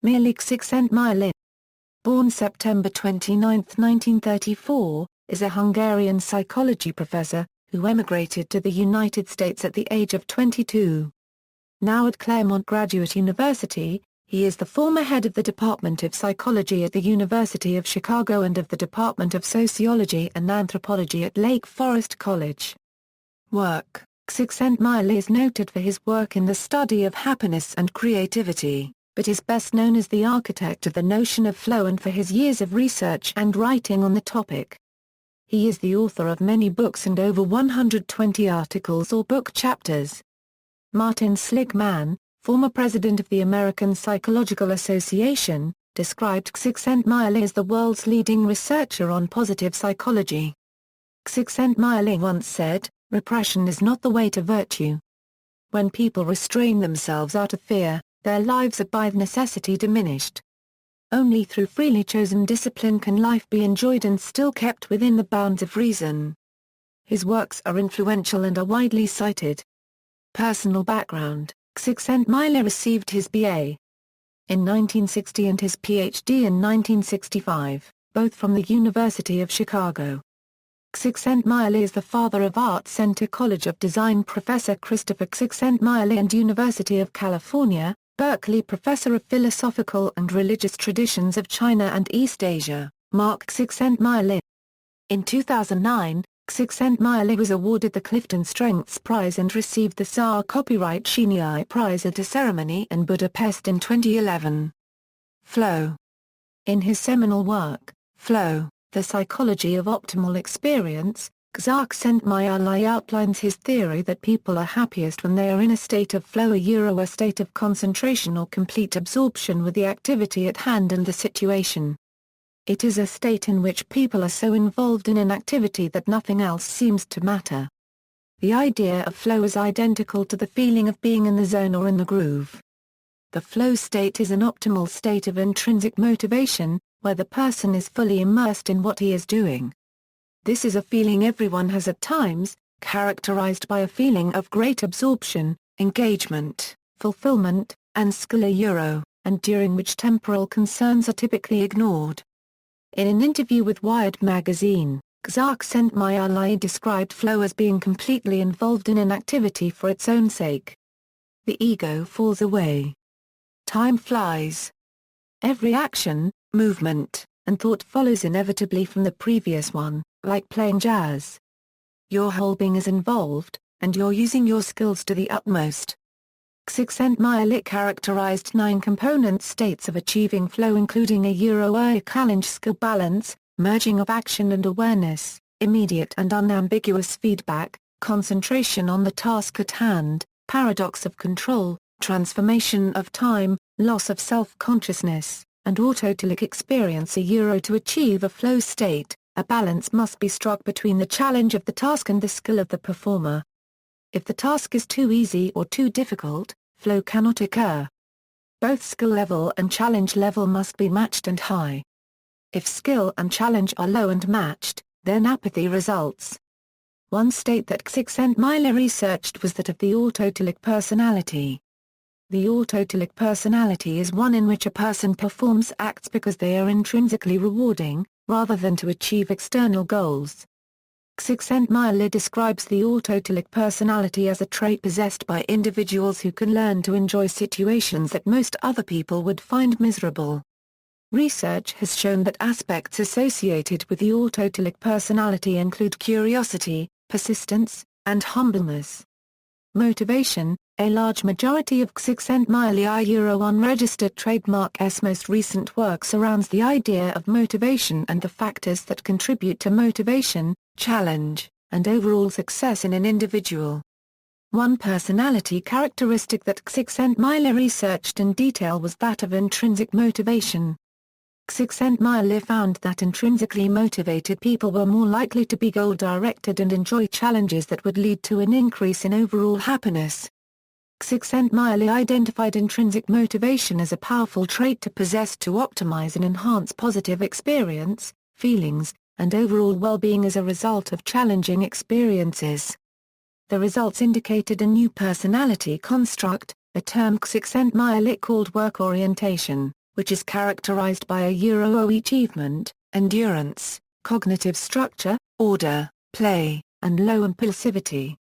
Mihaly Csikszentmihalyi, born September 29, 1934, is a Hungarian psychology professor, who emigrated to the United States at the age of 22. Now at Claremont Graduate University, he is the former head of the Department of Psychology at the University of Chicago and of the Department of Sociology and Anthropology at Lake Forest College. Work: Csikszentmihalyi is noted for his work in the study of happiness and creativity, but is best known as the architect of the notion of flow and for his years of research and writing on the topic. He is the author of many books and over 120 articles or book chapters. Martin Seligman, former president of the American Psychological Association, described Csikszentmihalyi as the world's leading researcher on positive psychology. Csikszentmihalyi once said, "Repression is not the way to virtue. When people restrain themselves out of fear, their lives are by necessity diminished. Only through freely chosen discipline can life be enjoyed and still kept within the bounds of reason." His works are influential and are widely cited. Personal background: Csikszentmihalyi received his B.A. in 1960 and his Ph.D. in 1965, both from the University of Chicago. Csikszentmihalyi is the father of Art Center College of Design Professor Christopher Csikszentmihalyi and University of California, Berkeley Professor of Philosophical and Religious Traditions of China and East Asia, Mark Csikszentmihalyi. In 2009, Csikszentmihalyi was awarded the Clifton Strengths Prize and received the Tsar Copyright Shinyai Prize at a ceremony in Budapest in 2011. Flow. In his seminal work, Flow: The Psychology of Optimal Experience, Csikszentmihalyi outlines his theory that people are happiest when they are in a state of flow, a state of concentration or complete absorption with the activity at hand and the situation. It is a state in which people are so involved in an activity that nothing else seems to matter. The idea of flow is identical to the feeling of being in the zone or in the groove. The flow state is an optimal state of intrinsic motivation, where the person is fully immersed in what he is doing. This is a feeling everyone has at times, characterized by a feeling of great absorption, engagement, fulfillment, and skill, and during which temporal concerns are typically ignored. In an interview with Wired magazine, Csikszentmihalyi described flow as being completely involved in an activity for its own sake. The ego falls away. Time flies. Every action, movement, and thought follows inevitably from the previous one, like playing jazz. Your whole being is involved, and you're using your skills to the utmost. Csikszentmihalyi characterized 9 component states of achieving flow, including a challenge, skill balance, merging of action and awareness, immediate and unambiguous feedback, concentration on the task at hand, paradox of control, transformation of time, loss of self-consciousness, and autotelic experience. To achieve a flow state, a balance must be struck between the challenge of the task and the skill of the performer. If the task is too easy or too difficult, flow cannot occur. Both skill level and challenge level must be matched and high. If skill and challenge are low and matched, then apathy results. One state that Csikszentmihalyi researched was that of the autotelic personality. The autotelic personality is one in which a person performs acts because they are intrinsically rewarding, rather than to achieve external goals. Csikszentmihalyi describes the autotelic personality as a trait possessed by individuals who can learn to enjoy situations that most other people would find miserable. Research has shown that aspects associated with the autotelic personality include curiosity, persistence, and humbleness. Motivation: a large majority of Csikszentmihalyi unregistered trademark's most recent work surrounds the idea of motivation and the factors that contribute to motivation, challenge, and overall success in an individual. One personality characteristic that Csikszentmihalyi researched in detail was that of intrinsic motivation. Csikszentmihalyi found that intrinsically motivated people were more likely to be goal-directed and enjoy challenges that would lead to an increase in overall happiness. Csikszentmihalyi identified intrinsic motivation as a powerful trait to possess to optimize and enhance positive experience, feelings, and overall well-being as a result of challenging experiences. The results indicated a new personality construct, a term Csikszentmihalyi called work orientation. which is characterized by a Euro achievement, endurance, cognitive structure, order, play, and low impulsivity.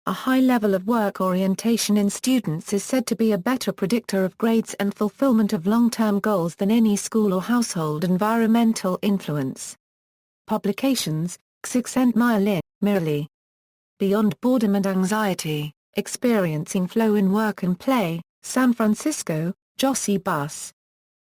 A high level of work orientation in students is said to be a better predictor of grades and fulfillment of long-term goals than any school or household environmental influence. Publications: Csíkszentmihalyi, Mihály. Beyond Boredom and Anxiety, Experiencing Flow in Work and Play, San Francisco, Jossey Bus.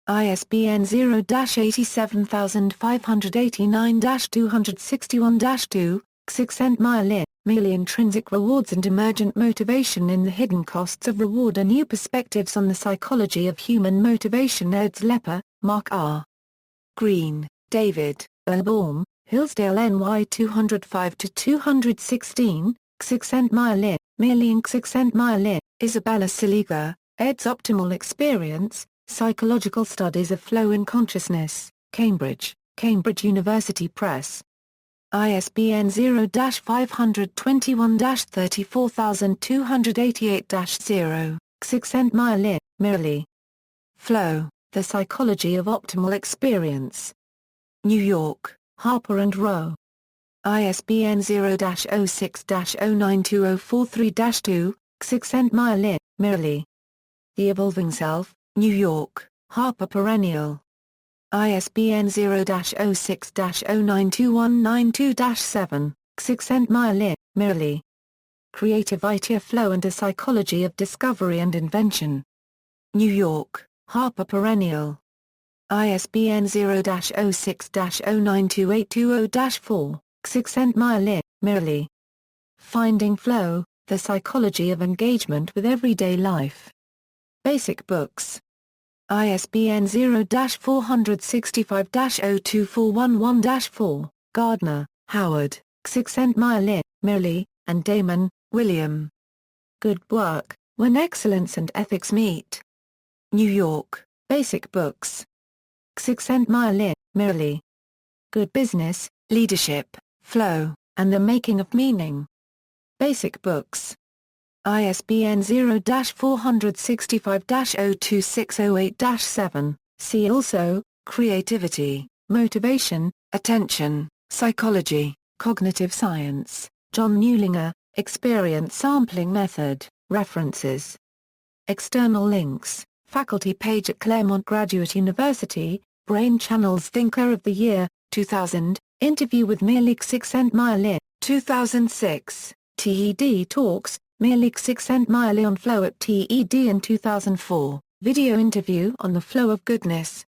ISBN 0-87589-261-2, Csíkszentmihalyi, Mihály. Intrinsic Rewards and Emergent Motivation in the Hidden Costs of Reward, A New Perspectives on the Psychology of Human Motivation. Eds. Lepper, Mark R. Green, David, Elbaum, Hillsdale NY 205-216, Csíkszentmihalyi, Mihály. Csíkszentmihalyi, Isabella Siliga, eds. Optimal Experience, Psychological Studies of Flow in Consciousness, Cambridge, Cambridge University Press. ISBN 0-521-34288-0, Csíkszentmihalyi, Mihály. Flow, The Psychology of Optimal Experience. New York, Harper & Row. ISBN 0-06-092043-2, Csíkszentmihalyi, Mihály. The Evolving Self, New York, Harper Perennial. ISBN 0-06-092192-7, Csíkszentmihalyi, Mihály. Creative Idea Flow and a Psychology of Discovery and Invention. New York, Harper Perennial. ISBN 0-06-092820-4, Csíkszentmihalyi, Mihály. Finding Flow, The Psychology of Engagement with Everyday Life. Basic Books. ISBN 0-465-02411-4, Gardner, Howard, Csíkszentmihalyi, Mihály, and Damon, William. Good Work, When Excellence and Ethics Meet. New York, Basic Books. Csíkszentmihalyi, Mihály. Good Business, Leadership, Flow, and the Making of Meaning. Basic Books. ISBN 0-465-02608-7, see also, Creativity, Motivation, Attention, Psychology, Cognitive Science, John Newlinger, Experience Sampling Method, References. External links, faculty page at Claremont Graduate University, Brain Channels Thinker of the Year, 2000, interview with Mihaly Csikszentmihalyi, 2006, TED Talks, Mihaly Csikszentmihalyi on Flow at TED in 2004, video interview on the Flow of Goodness,